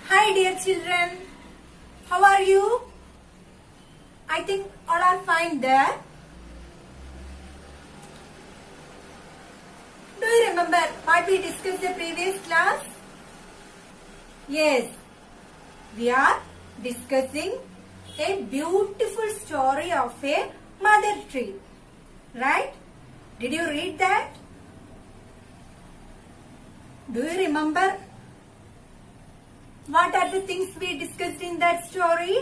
Hi dear children, how are you? I think all are fine there. Do you remember what we discussed in the previous class? Yes, we are discussing a beautiful story of a mother tree. Right? Did you read that? Do you remember what are the things we discussed in that story?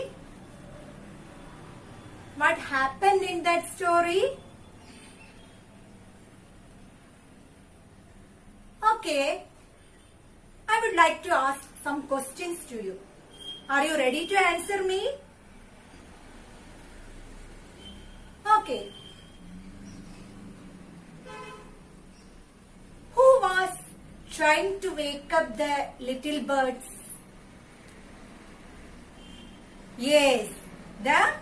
What happened in that story? Okay, I would like to ask some questions to you. Are you ready to answer me? Okay. Who was trying to wake up the little birds? Yes, the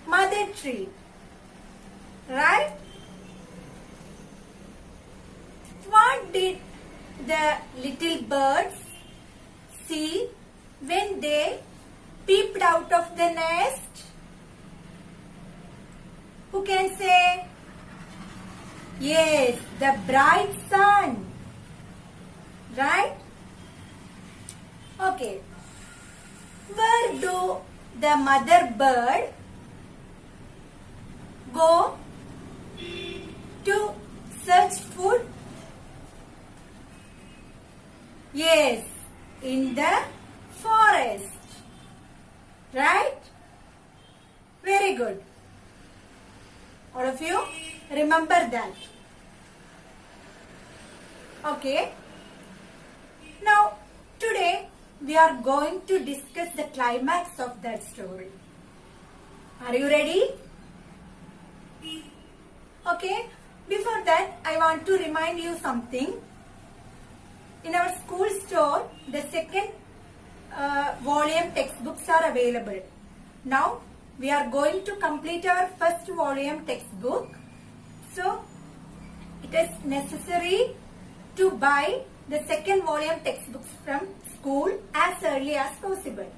mother tree. Right? What did the little birds see when they peeped out of the nest? Who can say? Yes, the bright sun. Right? Okay. Where do the mother bird go to search food? Yes, in the forest. Right? Very good. All of you remember that. Okay. Now, today we are going to discuss the climax of that story. Are you ready? Okay. Before that, I want to remind you something. In our school store, the second volume textbooks are available. Now, we are going to complete our first volume textbook. So, it is necessary to buy the second volume textbooks from school as early as possible.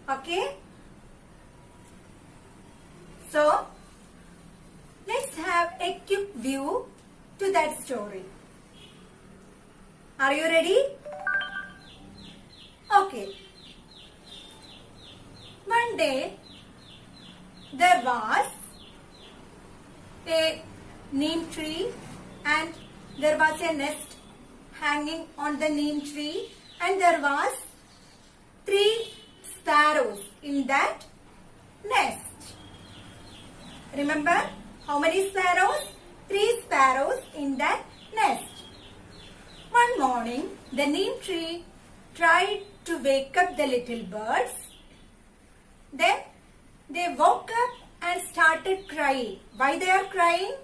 Okay? So, let's have a quick view to that story. Are you ready? Okay. One day, there was a neem tree and there was a nest hanging on the neem tree and there was 3 sparrows in that nest. Remember how many sparrows? 3 sparrows in that nest. One morning, the neem tree tried to wake up the little birds. Then they woke up and started crying. Why they are crying?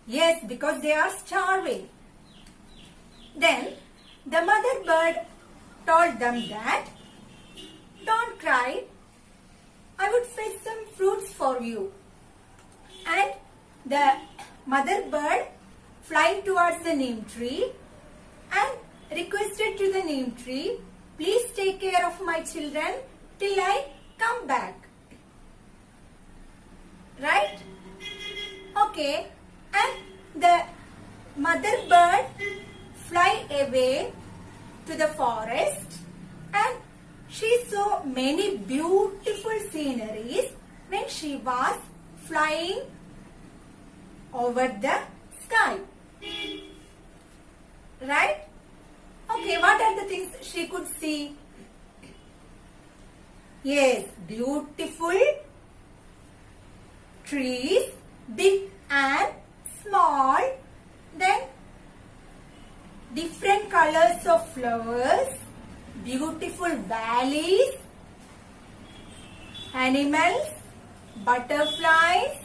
Yes, because they are starving. Then the mother bird told them that, don't cry, I would fetch some fruits for you. And the mother bird flying towards the neem tree and requested to the neem tree, please take care of my children till I come back. Right? Okay. And the mother bird fly away to the forest and she saw many beautiful sceneries when she was flying over the sky. Right? Okay, what are the things she could see? Yes, beautiful trees, big and small. Then different colors of flowers, beautiful valleys, animals, butterflies,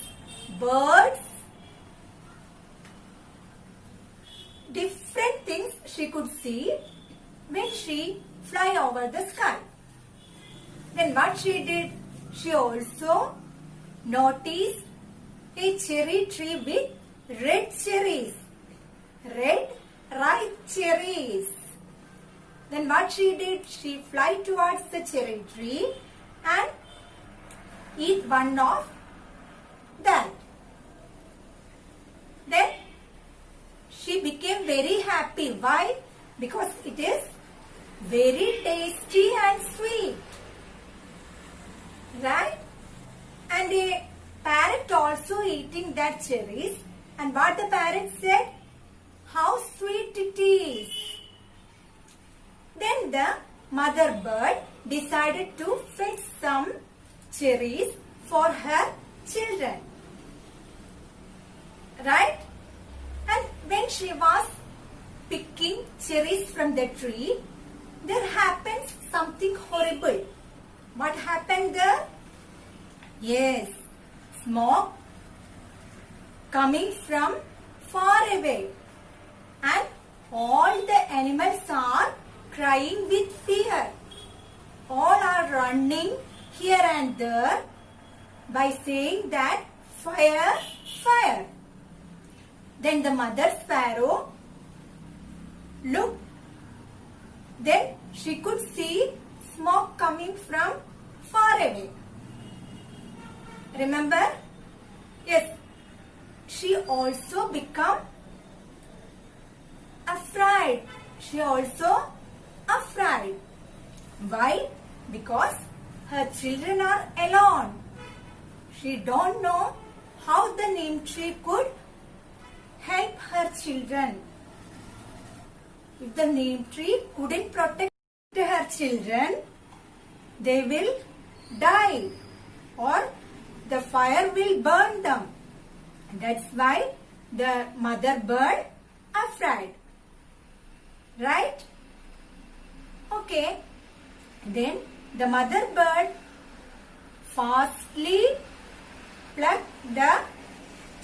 birds. Different things she could see when she fly over the sky. Then what she did? She also noticed a cherry tree with red cherries. Red ripe cherries. Then what she did? She fly towards the cherry tree and eat one of that. Then she became very happy. Why? Because it is very tasty and sweet. Right? And a parrot also eating that cherries. And what the parrot said? How sweet it is. Then the mother bird decided to fetch some cherries for her children. Right? And when she was picking cherries from the tree, there happens something horrible. What happened there? Yes, smoke coming from far away. And all the animals are crying with fear. All are running here and there by saying that fire, fire. Then the mother sparrow looked. Then she could see smoke coming from far away. Remember? Yes. She also become afraid. She also afraid. Why? Because her children are alone. She don't know how the neem tree could help her children. If the neem tree couldn't protect her children, they will die or the fire will burn them. That's why the mother bird afraid. Right? Okay. Then the mother bird fastly plucked the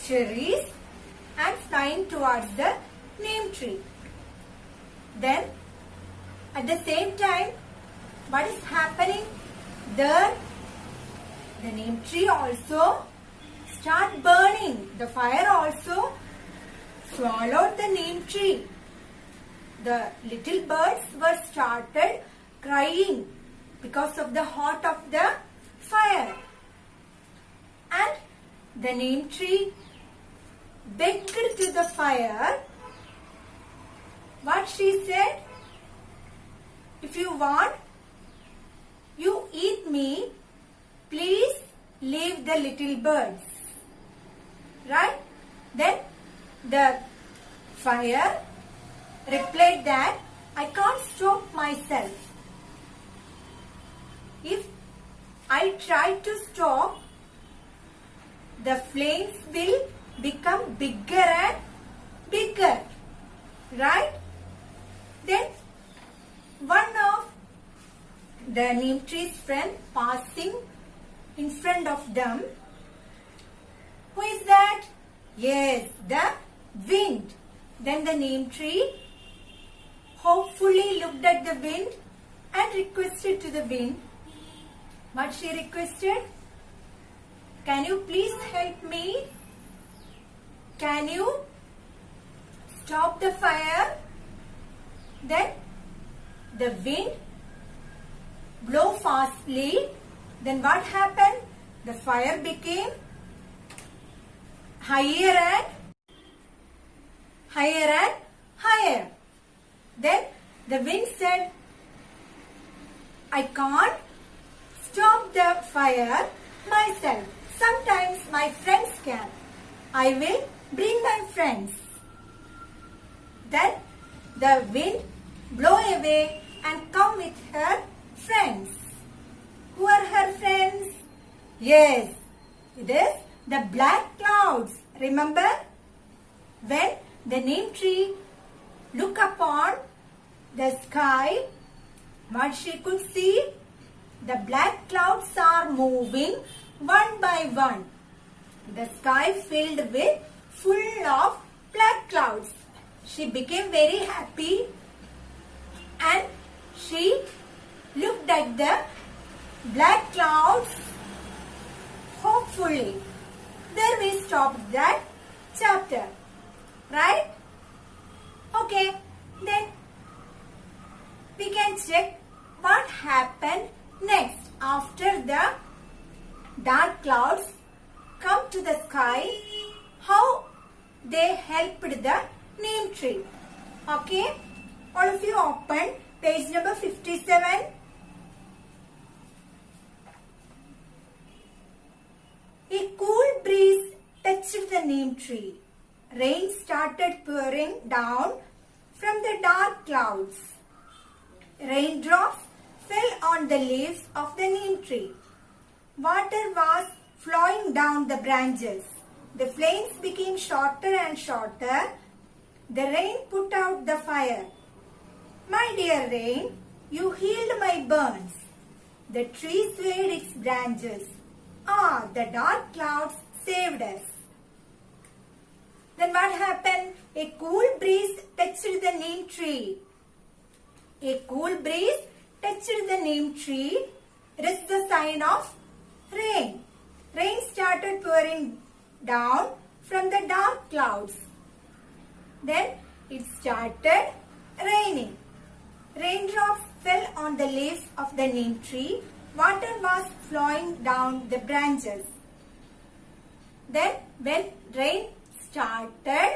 cherries and flying towards the neem tree. Then at the same time, what is happening there? The neem tree also start burning. The fire also swallowed the neem tree. The little birds were started crying because of the heat of the fire. And the neem tree begged to the fire. What she said? If you want, you eat me, please leave the little birds. Right? Then the fire replied that I can't stop myself. If I try to stop, the flames will become bigger and bigger. Right? Then one of the neem tree's friend passing in front of them. Who is that? Yes, the wind. Then the neem tree hopefully looked at the wind and requested to the wind. What she requested? Can you please help me? Can you stop the fire? Then the wind blew fastly. Then what happened? The fire became higher and higher and higher. Then the wind said, I can't stop the fire myself. Sometimes my friends can. I will bring my friends. Then the wind blew away and come with her friends. Who are her friends? Yes, it is the black clouds. Remember? When the neem tree looked upon the sky, what she could see? The black clouds are moving one by one. The sky filled with full of black clouds. She became very happy and she looked at the black clouds hopefully. There we stopped that chapter. Right? Okay. Then we can happened next after the dark clouds come to the sky? How they helped the neem tree? Okay, all of you open page number 57. A cool breeze touched the neem tree. Rain started pouring down from the dark clouds. Raindrops fell on the leaves of the neem tree. Water was flowing down the branches. The flames became shorter and shorter. The rain put out the fire. My dear rain, you healed my burns. The tree swayed its branches. Ah, the dark clouds saved us. Then what happened? A cool breeze touched the neem tree. A cool breeze touched the neem tree. It is the sign of rain. Rain started pouring down from the dark clouds. Then it started raining. Raindrops fell on the leaves of the neem tree. Water was flowing down the branches. Then when rain started,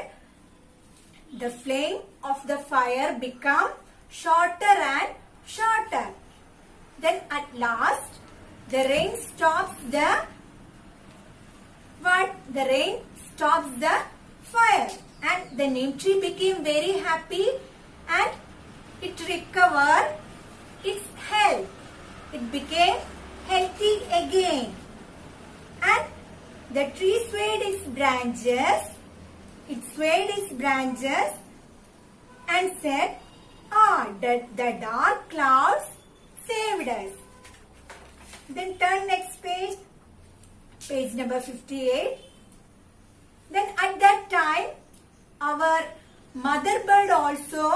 the flame of the fire became shorter and shorter. Then at last, the rain stops the fire, and the neem tree became very happy and it recovered its health. It became healthy again, and the tree swayed its branches. It swayed its branches and said, "Ah, the dark clouds saved us." Then turn next page, page number 58. Then at that time, our mother bird also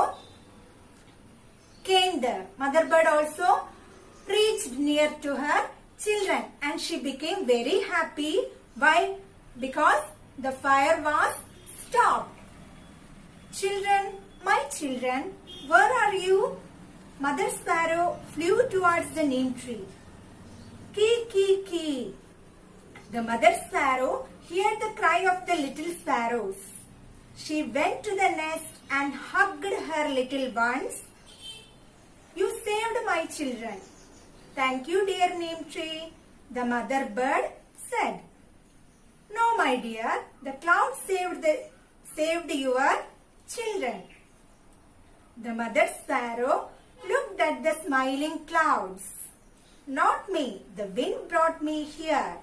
came there. Mother bird also reached near to her children, and she became very happy. Why? Because the fire was stopped. Children, my children, where are you? Mother sparrow flew towards the neem tree. Kee, kee, kee. The mother sparrow heard the cry of the little sparrows. She went to the nest and hugged her little ones. You saved my children. Thank you, dear neem tree, the mother bird said. No, my dear, the clouds saved your children. The mother sparrow looked at the smiling clouds. Not me, the wind brought me here.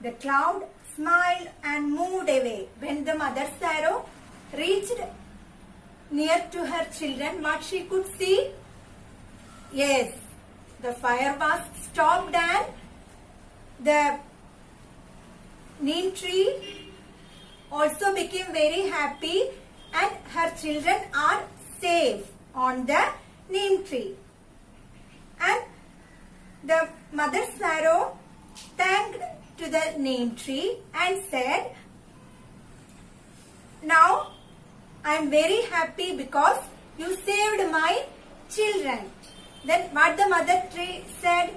The cloud smiled and moved away. When the mother sparrow reached near to her children, what she could see? Yes, the fire was stopped and the neem tree also became very happy, and her children are safe on the neem tree. And the mother sparrow thanked to the neem tree and said, now I am very happy because you saved my children. Then what the mother tree said?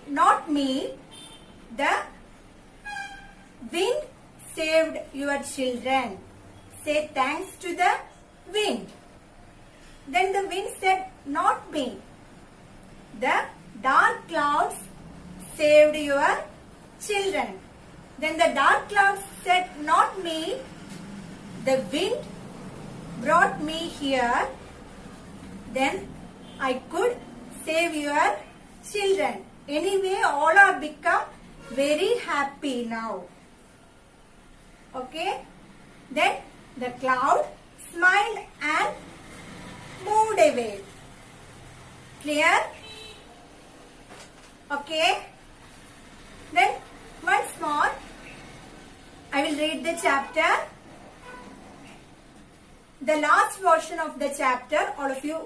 Not me, the wind saved your children. Say thanks to the wind. Then the wind said, not me, the dark clouds saved your children. Then the dark clouds said, not me, the wind brought me here. Then I could save your children. Anyway, all are become very happy now. Okay. Then the cloud smiled and moved away. Clear? Okay. Then once more, I will read the chapter. The last portion of the chapter, all of you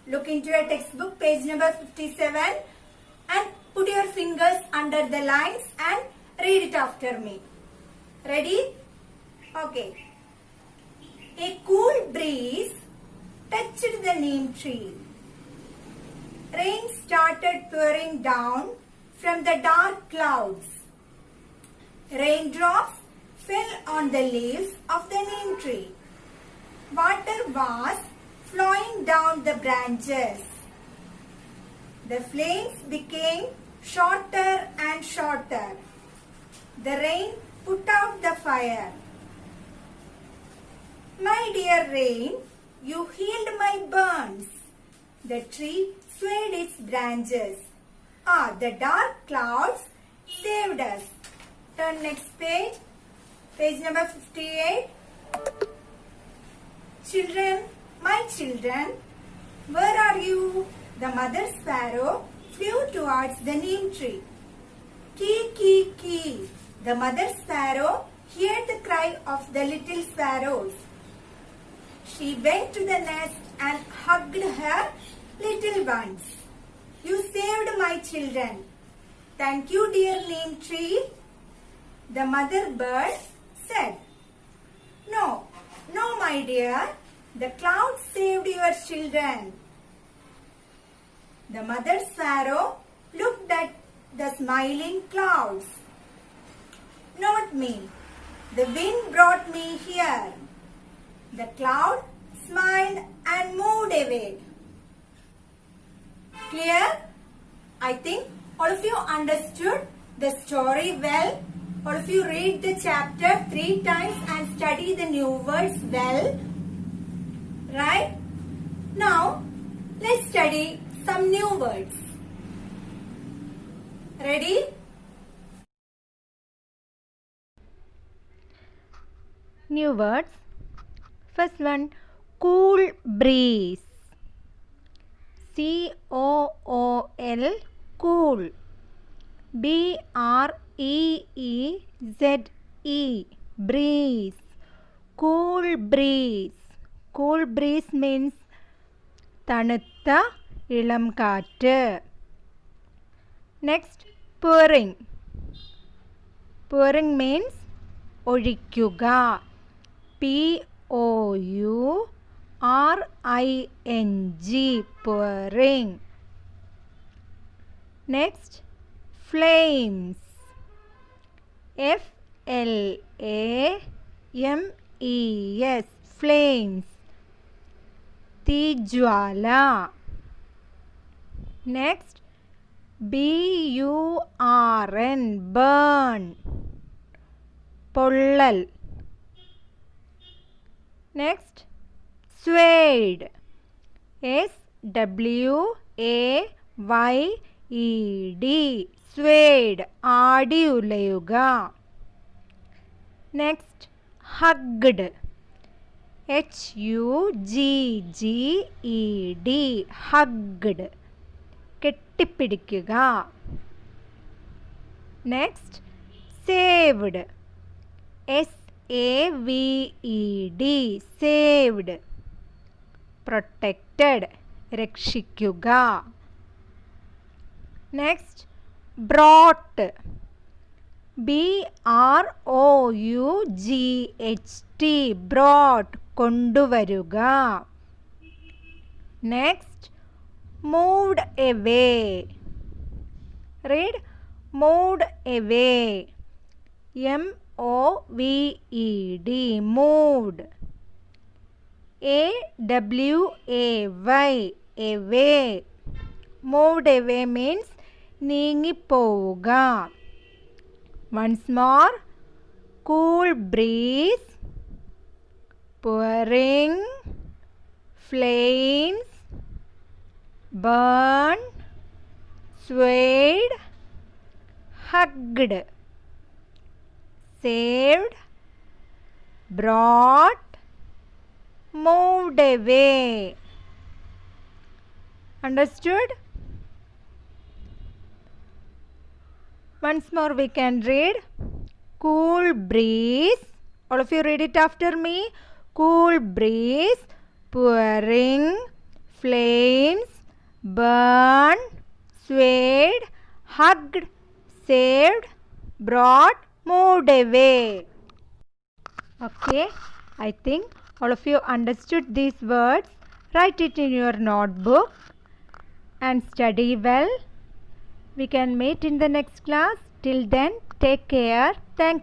look into your textbook, page number 57, and put your fingers under the lines and read it after me. Ready? Okay. A cool breeze touched the neem tree. rain started pouring down from the dark clouds. Raindrops fell on the leaves of the neem tree. Water was flowing down the branches. The flames became shorter and shorter. The rain put out the fire. My dear rain, you healed my burns. The tree swayed its branches. The dark clouds saved us. Turn next page. Page number 58. Children, my children, where are you? The mother sparrow flew towards the neem tree. Kee, kee, kee. The mother sparrow heard the cry of the little sparrows. She went to the nest and hugged her little ones. You saved my children. Thank you, dear neem tree. The mother bird said. No, no, my dear. The clouds saved your children. The mother sparrow looked at the smiling clouds. Not me. The wind brought me here. The cloud smiled and moved away. Clear? I think all of you understood the story well. All of you read the chapter 3 times and study the new words well. Right? Now, let's study some new words. Ready? New words. First one, cool breeze. C-O-O-L, cool. B-R-E-E-Z-E, breeze. Cool breeze. Cool breeze means തണുത്ത ഇളം കാറ്റ്. Next, pouring. Pouring means ഒഴിക്കുക. P-O-U-R-I-N-G, pouring. Next, flames. F-L-A-M-E-S, flames. Tijwala. Next, B-U-R-N, burn. Pollal. Next, swayed. S-W-A-Y-E-D, swayed, ആടി ഉലയുക. Next, hugged. H-U-G-G-E-D, hugged, കെട്ടിപ്പിടിക്കുക. Next, saved. S-A-V-E-D, saved, protected, രക്ഷിക്കുക. Next, brought. B-R-O-U-G-H-T, brought, കൊണ്ടുവരുക. Next, moved away. Read, moved away. M-O-V-E-D, moved. A-W-A-Y, away. Moved away means നീങ്ങിപ്പോവുക. Once more, cool breeze, pouring, flames, burn, swayed, hugged, saved, brought, moved away. Understood? Once more we can read. Cool breeze. All of you read it after me. Cool breeze, pouring, flames, burn, swayed, hugged, saved, brought, moved away. Okay, I think all of you understood these words. Write it in your notebook. and study well. We can meet in the next class. Till then, take care. Thank you.